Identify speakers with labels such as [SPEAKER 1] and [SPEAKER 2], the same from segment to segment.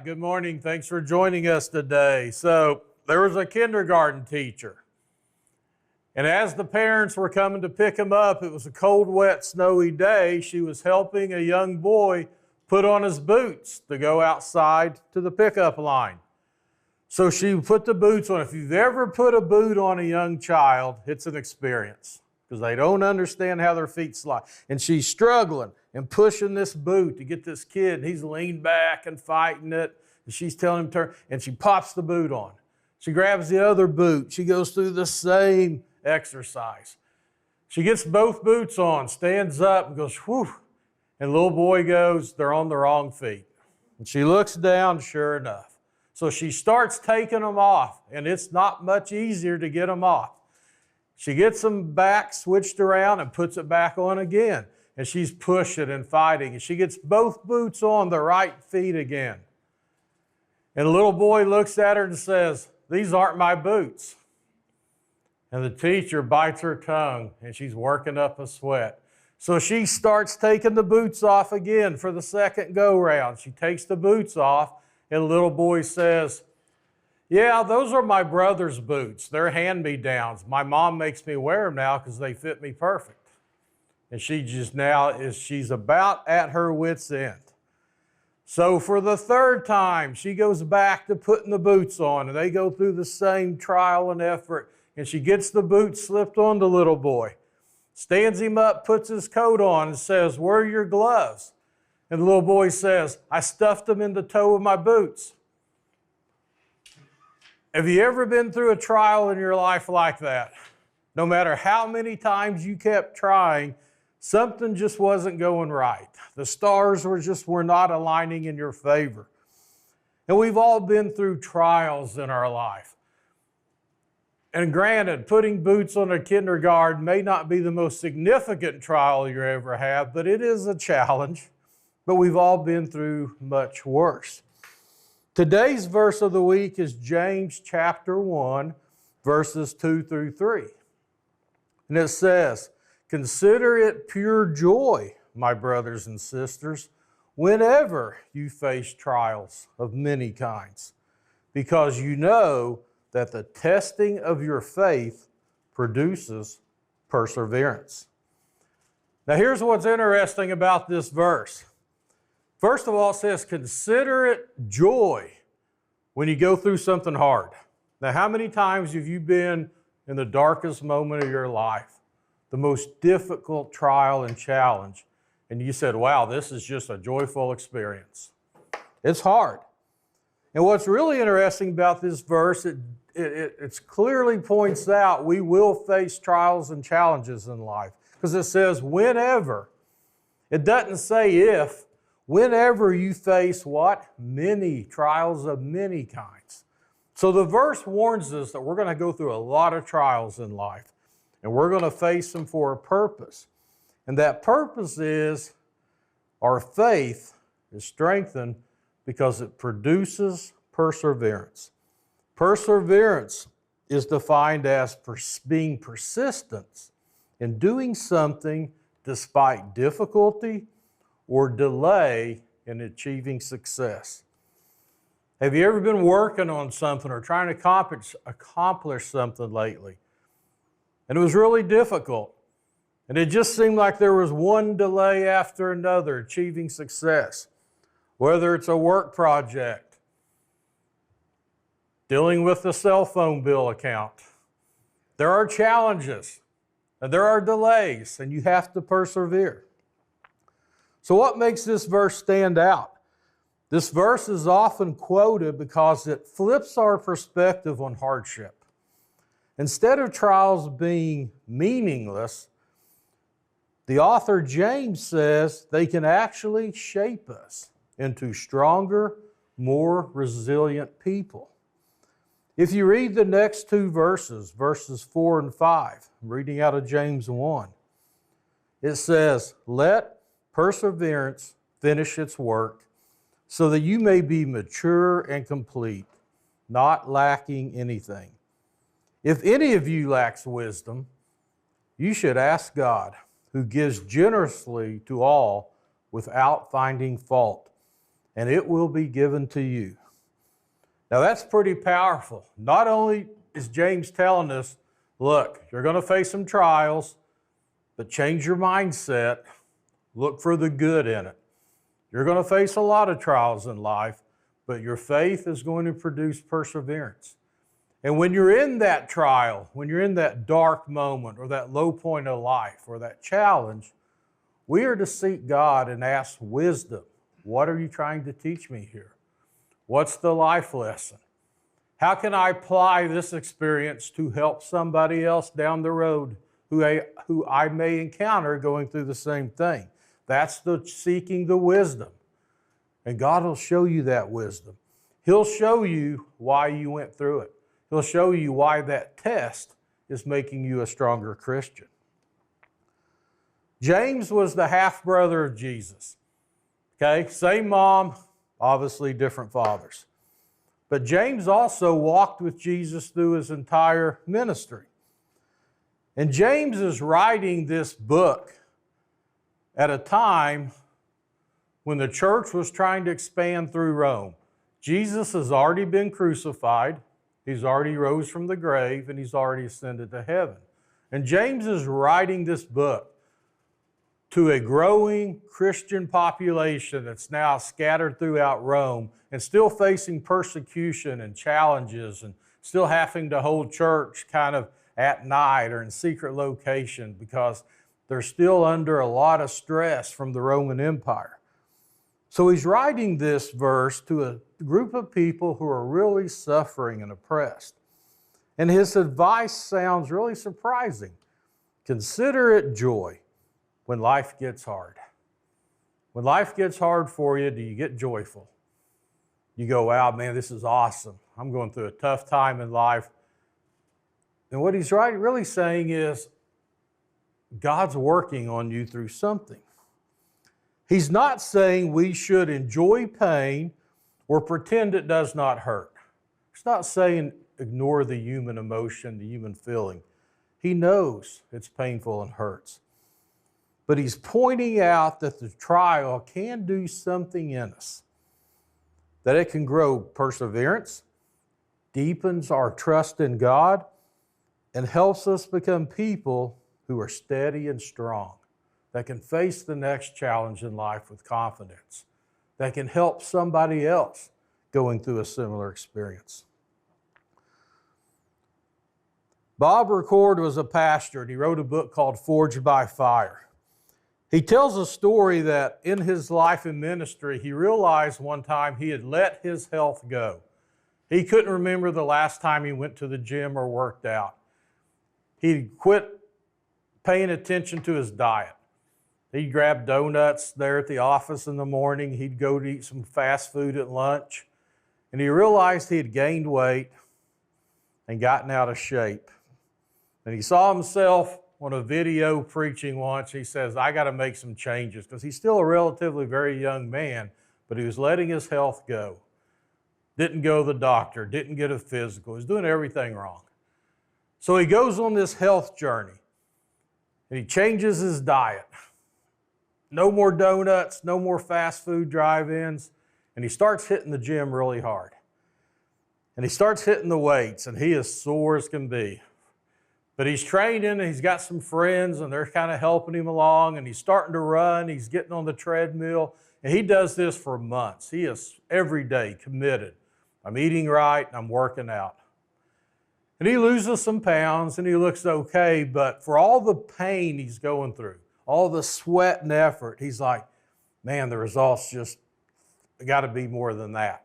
[SPEAKER 1] Good morning. Thanks for joining us today. So there was a kindergarten teacher. And as the parents were coming to pick him up, it was a cold, wet, snowy day. She was helping a young boy put on his boots to go outside to the pickup line. So she put the boots on. If you've ever put a boot on a young child, it's an experience because they don't understand how their feet slide. And she's struggling and pushing this boot to get this kid. He's leaned back and fighting it. And she's telling him to turn, and she pops the boot on. She grabs the other boot. She goes through the same exercise. She gets both boots on, stands up and goes, whew. And the little boy goes, they're on the wrong feet. And she looks down, sure enough. So she starts taking them off, and it's not much easier to get them off. She gets them back switched around and puts it back on again. And she's pushing and fighting. And she gets both boots on the right feet again. And the little boy looks at her and says, "These aren't my boots." And the teacher bites her tongue, and she's working up a sweat. So she starts taking the boots off again for the second go-round. She takes the boots off, and the little boy says, "Yeah, those are my brother's boots. They're hand-me-downs. My mom makes me wear them now because they fit me perfect." And she's about at her wit's end. So for the third time, she goes back to putting the boots on, and they go through the same trial and effort, and she gets the boots slipped on the little boy, stands him up, puts his coat on, and says, "Where are your gloves?" And the little boy says, "I stuffed them in the toe of my boots." Have you ever been through a trial in your life like that? No matter how many times you kept trying, something just wasn't going right. The stars were not aligning in your favor. And we've all been through trials in our life. And granted, putting boots on a kindergarten may not be the most significant trial you ever have, but it is a challenge. But we've all been through much worse. Today's verse of the week is James chapter 1, verses 2 through 3. And it says, "Consider it pure joy, my brothers and sisters, whenever you face trials of many kinds, because you know that the testing of your faith produces perseverance." Now here's what's interesting about this verse. First of all, it says, consider it joy when you go through something hard. Now, how many times have you been in the darkest moment of your life, the most difficult trial and challenge, and you said, wow, this is just a joyful experience? It's hard. And what's really interesting about this verse, it clearly points out we will face trials and challenges in life, because it says whenever. It doesn't say if. Whenever you face what? Many trials of many kinds. So the verse warns us that we're going to go through a lot of trials in life, and we're going to face them for a purpose. And that purpose is our faith is strengthened because it produces perseverance. Perseverance is defined as being persistent in doing something despite difficulty or delay in achieving success. Have you ever been working on something or trying to accomplish something lately, and it was really difficult, and it just seemed like there was one delay after another achieving success? Whether it's a work project, dealing with the cell phone bill account, there are challenges and there are delays, and you have to persevere. So what makes this verse stand out? This verse is often quoted because it flips our perspective on hardship. Instead of trials being meaningless, the author James says they can actually shape us into stronger, more resilient people. If you read the next two verses, verses 4 and 5, I'm reading out of James 1, it says, "Let perseverance finish its work, so that you may be mature and complete, not lacking anything. If any of you lacks wisdom, you should ask God, who gives generously to all without finding fault, and it will be given to you. Now that's pretty powerful. Not only is James telling us, look, you're going to face some trials, but change your mindset. Look for the good in it. You're going to face a lot of trials in life, but your faith is going to produce perseverance. And when you're in that trial, when you're in that dark moment or that low point of life or that challenge, we are to seek God and ask wisdom. What are you trying to teach me here? What's the life lesson? How can I apply this experience to help somebody else down the road who I may encounter going through the same thing? That's the seeking the wisdom. And God will show you that wisdom. He'll show you why you went through it. He'll show you why that test is making you a stronger Christian. James was the half-brother of Jesus. Okay, same mom, obviously different fathers. But James also walked with Jesus through his entire ministry. And James is writing this book at a time when the church was trying to expand through Rome. Jesus has already been crucified, he's already rose from the grave, and he's already ascended to heaven. And James is writing this book to a growing Christian population that's now scattered throughout Rome and still facing persecution and challenges and still having to hold church kind of at night or in secret location because they're still under a lot of stress from the Roman Empire. So he's writing this verse to a group of people who are really suffering and oppressed. And his advice sounds really surprising. Consider it joy when life gets hard. When life gets hard for you, do you get joyful? You go, wow, man, this is awesome. I'm going through a tough time in life. And what he's really saying is, God's working on you through something. He's not saying we should enjoy pain or pretend it does not hurt. He's not saying ignore the human emotion, the human feeling. He knows it's painful and hurts. But he's pointing out that the trial can do something in us, that it can grow perseverance, deepens our trust in God, and helps us become people who are steady and strong, that can face the next challenge in life with confidence, that can help somebody else going through a similar experience. Bob Record was a pastor, and he wrote a book called Forged by Fire. He tells a story that in his life and ministry, he realized one time he had let his health go. He couldn't remember the last time he went to the gym or worked out. He quit paying attention to his diet. He'd grab donuts there at the office in the morning. He'd go to eat some fast food at lunch. And he realized he had gained weight and gotten out of shape. And he saw himself on a video preaching once. He says, I got to make some changes, because he's still a relatively very young man, but he was letting his health go. Didn't go to the doctor, didn't get a physical. He was doing everything wrong. So he goes on this health journey, and he changes his diet. No more donuts, no more fast food drive-ins, and he starts hitting the gym really hard. And he starts hitting the weights, and he is sore as can be. But he's training, and he's got some friends, and they're kind of helping him along, and he's starting to run. He's getting on the treadmill, and he does this for months. He is every day committed. I'm eating right, and I'm working out. And he loses some pounds, and he looks okay, but for all the pain he's going through, all the sweat and effort, he's like, man, the results just got to be more than that.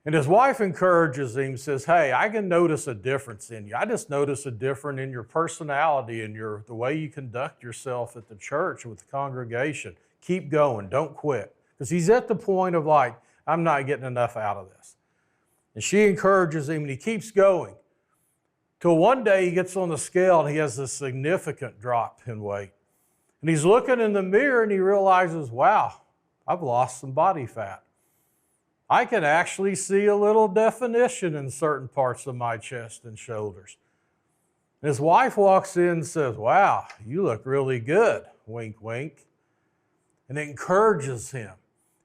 [SPEAKER 1] And his wife encourages him, says, hey, I can notice a difference in you. I just notice a difference in your personality and the way you conduct yourself at the church with the congregation. Keep going, don't quit. Because he's at the point of like, I'm not getting enough out of this. And she encourages him, and he keeps going. Till one day he gets on the scale, and he has a significant drop in weight. And he's looking in the mirror, and he realizes, wow, I've lost some body fat. I can actually see a little definition in certain parts of my chest and shoulders. And his wife walks in and says, wow, you look really good, wink, wink. And it encourages him.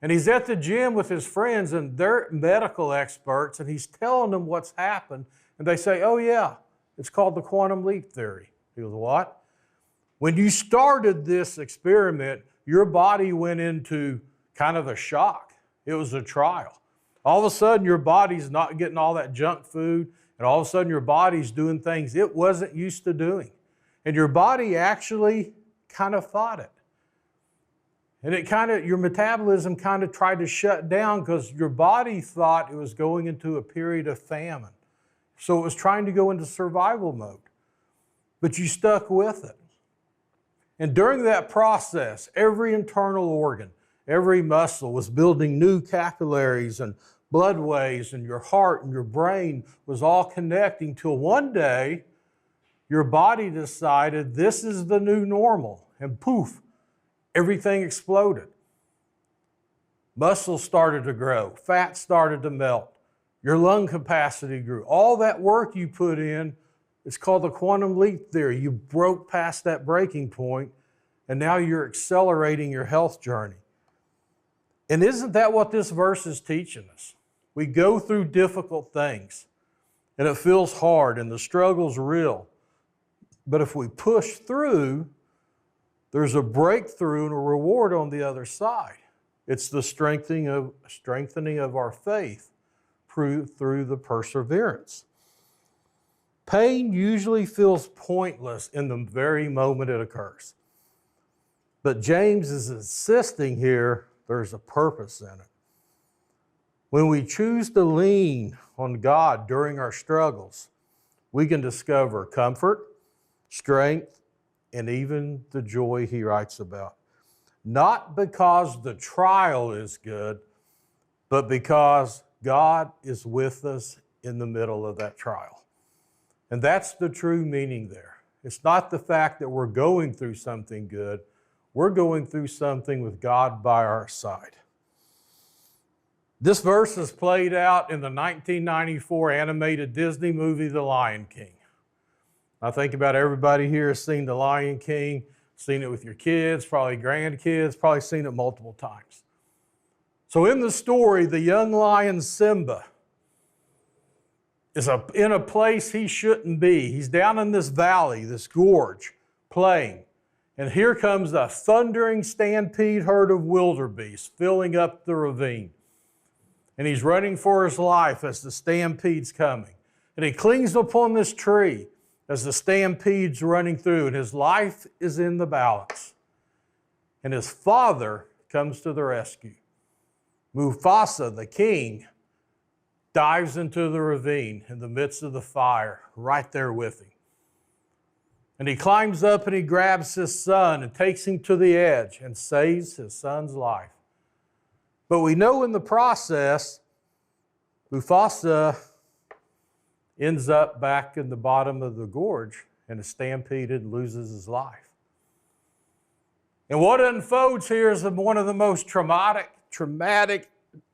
[SPEAKER 1] And he's at the gym with his friends, and they're medical experts, and he's telling them what's happened. And they say, oh yeah, it's called the quantum leap theory. He goes, what? When you started this experiment, your body went into kind of a shock. It was a trial. All of a sudden, your body's not getting all that junk food, and all of a sudden, your body's doing things it wasn't used to doing. And your body actually kind of fought it. And your metabolism kind of tried to shut down because your body thought it was going into a period of famine. So it was trying to go into survival mode. But you stuck with it. And during that process, every internal organ, every muscle was building new capillaries and bloodways, and your heart and your brain was all connecting till one day your body decided this is the new normal, and poof, everything exploded. Muscles started to grow, fat started to melt, your lung capacity grew. All that work you put in, it's called the quantum leap theory. You broke past that breaking point, and now you're accelerating your health journey. And isn't that what this verse is teaching us? We go through difficult things, and it feels hard, and the struggle's real. But if we push through, there's a breakthrough and a reward on the other side. It's the strengthening of our faith through the perseverance. Pain usually feels pointless in the very moment it occurs. But James is insisting here there's a purpose in it. When we choose to lean on God during our struggles, we can discover comfort, strength, and even the joy he writes about. Not because the trial is good, but because God is with us in the middle of that trial. And that's the true meaning there. It's not the fact that we're going through something good. We're going through something with God by our side. This verse is played out in the 1994 animated Disney movie, The Lion King. I think about everybody here has seen The Lion King, seen it with your kids, probably grandkids, probably seen it multiple times. So in the story, the young lion Simba is in a place he shouldn't be. He's down in this valley, this gorge, playing. And here comes a thundering stampede herd of wildebeest filling up the ravine. And he's running for his life as the stampede's coming. And he clings upon this tree as the stampede's running through, and his life is in the balance. And his father comes to the rescue. Mufasa, the king, dives into the ravine in the midst of the fire, right there with him. And he climbs up and he grabs his son and takes him to the edge and saves his son's life. But we know in the process, Mufasa ends up back in the bottom of the gorge and is stampeded and loses his life. And what unfolds here is one of the most traumatic,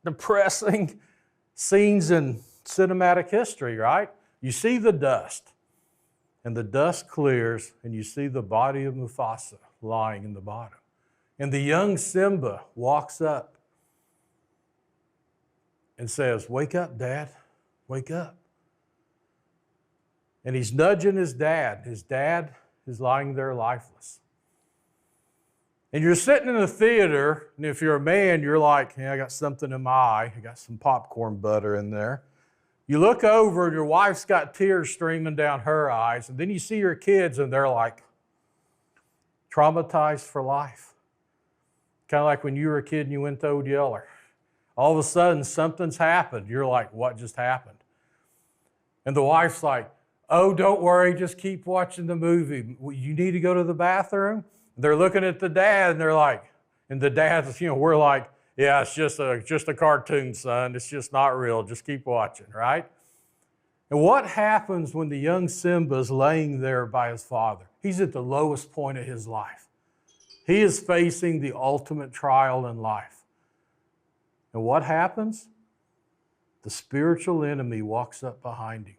[SPEAKER 1] depressing scenes in cinematic history, right? You see the dust, and the dust clears, and you see the body of Mufasa lying in the bottom. And the young Simba walks up and says, "Wake up, Dad, wake up." And he's nudging his dad. His dad is lying there lifeless. And you're sitting in a theater, and if you're a man, you're like, "Yeah, I got something in my eye. I got some popcorn butter in there." You look over, and your wife's got tears streaming down her eyes, and then you see your kids, and they're like traumatized for life. Kind of like when you were a kid and you went to Old Yeller. All of a sudden, something's happened. You're like, "What just happened?" And the wife's like, "Oh, don't worry, just keep watching the movie. You need to go to the bathroom?" They're looking at the dad, and they're like, and the dad's, we're like, "Yeah, it's just a cartoon, son. It's just not real. Just keep watching," right? And what happens when the young Simba's laying there by his father? He's at the lowest point of his life. He is facing the ultimate trial in life. And what happens? The spiritual enemy walks up behind him.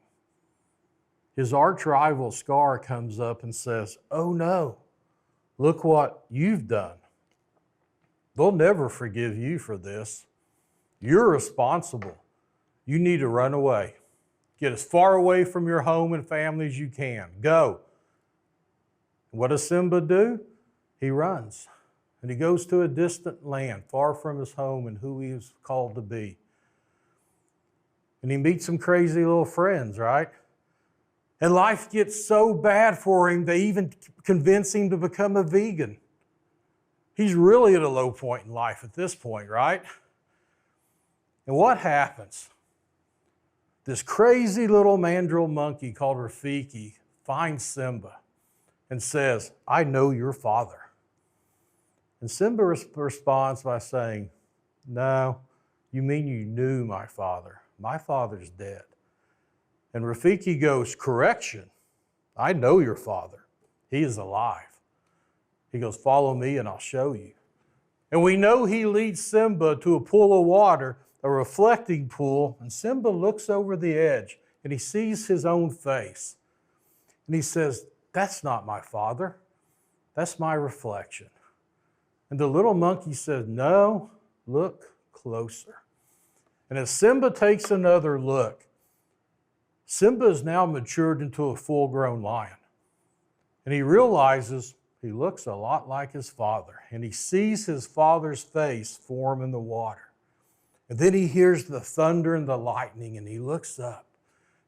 [SPEAKER 1] His arch rival, Scar, comes up and says, "Oh no, look what you've done. They'll never forgive you for this. You're responsible. You need to run away. Get as far away from your home and family as you can. Go. What does Simba do? He runs. And he goes to a distant land, far from his home and who he was called to be. And he meets some crazy little friends, right? And life gets so bad for him, they even convince him to become a vegan. He's really at a low point in life at this point, right? And what happens? This crazy little mandrill monkey called Rafiki finds Simba and says, I know your father. And Simba responds by saying, no, you mean you knew my father. My father's dead. And Rafiki goes, correction, I know your father. He is alive. He goes, follow me and I'll show you. And we know he leads Simba to a pool of water, a reflecting pool, and Simba looks over the edge and he sees his own face. And he says, that's not my father. That's my reflection. And the little monkey says, no, look closer. And as Simba takes another look, Simba is now matured into a full-grown lion. And he realizes he looks a lot like his father. And he sees his father's face form in the water. And then he hears the thunder and the lightning, and he looks up.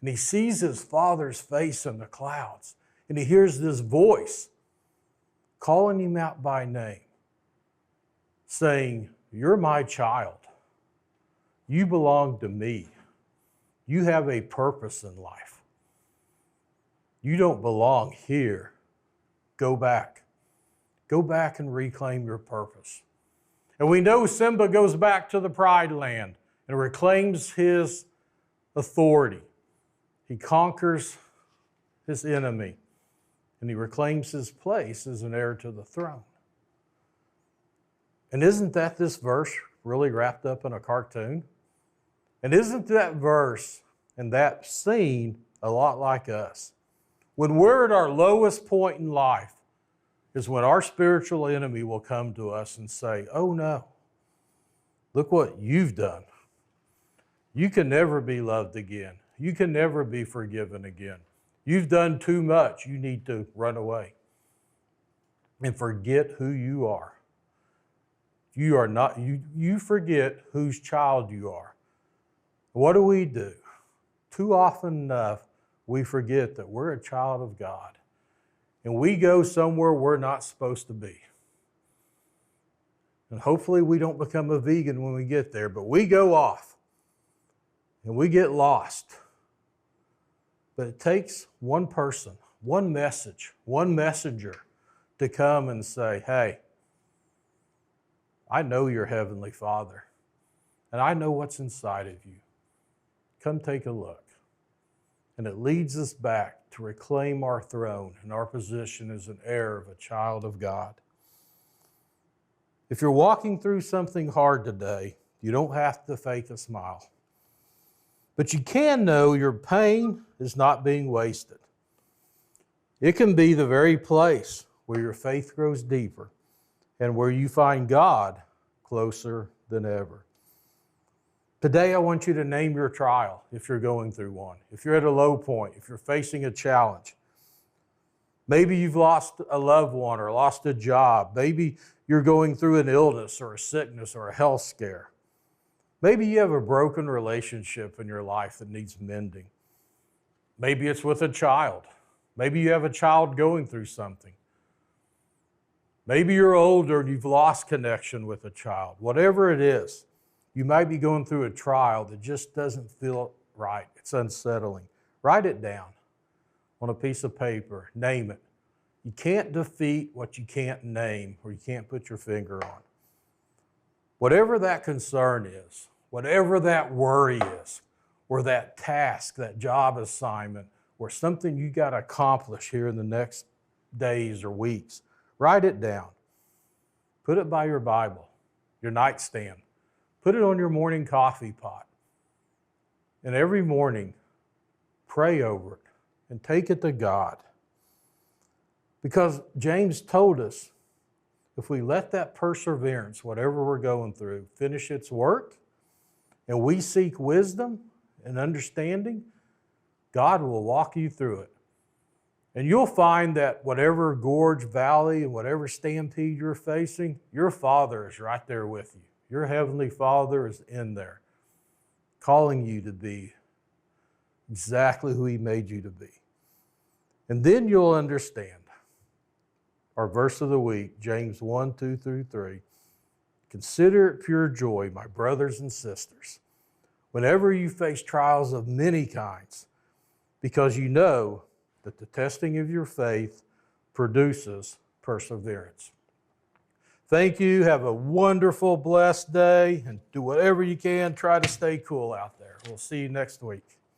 [SPEAKER 1] And he sees his father's face in the clouds. And he hears this voice calling him out by name, saying, you're my child. You belong to me. You have a purpose in life. You don't belong here. Go back. Go back and reclaim your purpose. And we know Simba goes back to the Pride Land and reclaims his authority. He conquers his enemy and he reclaims his place as an heir to the throne. And isn't that this verse really wrapped up in a cartoon? And isn't that verse and that scene a lot like us? When we're at our lowest point in life is when our spiritual enemy will come to us and say, oh no, look what you've done. You can never be loved again. You can never be forgiven again. You've done too much. You need to run away and forget who you are. You are not, you forget whose child you are. What do? Too often enough, we forget that we're a child of God. And we go somewhere we're not supposed to be. And hopefully we don't become a vegan when we get there, but we go off and we get lost. But it takes one person, one message, one messenger to come and say, hey, I know your Heavenly Father, and I know what's inside of you. Come take a look. And it leads us back to reclaim our throne and our position as an heir of a child of God. If you're walking through something hard today, you don't have to fake a smile. But you can know your pain is not being wasted. It can be the very place where your faith grows deeper and where you find God closer than ever. Today, I want you to name your trial if you're going through one. If you're at a low point, if you're facing a challenge. Maybe you've lost a loved one or lost a job. Maybe you're going through an illness or a sickness or a health scare. Maybe you have a broken relationship in your life that needs mending. Maybe it's with a child. Maybe you have a child going through something. Maybe you're older and you've lost connection with a child. Whatever it is, you might be going through a trial that just doesn't feel right. It's unsettling. Write it down on a piece of paper. Name it. You can't defeat what you can't name or you can't put your finger on. Whatever that concern is, whatever that worry is, or that task, that job assignment, or something you got to accomplish here in the next days or weeks, write it down. Put it by your Bible, your nightstand. Put it on your morning coffee pot. And every morning, pray over it and take it to God. Because James told us if we let that perseverance, whatever we're going through, finish its work, and we seek wisdom and understanding, God will walk you through it. And you'll find that whatever gorge, valley, and whatever stampede you're facing, your Father is right there with you. Your Heavenly Father is in there, calling you to be exactly who He made you to be. And then you'll understand our verse of the week, James 1, 2 through 3. Consider it pure joy, my brothers and sisters, whenever you face trials of many kinds, because you know that the testing of your faith produces perseverance. Thank you. Have a wonderful, blessed day, and do whatever you can. Try to stay cool out there. We'll see you next week.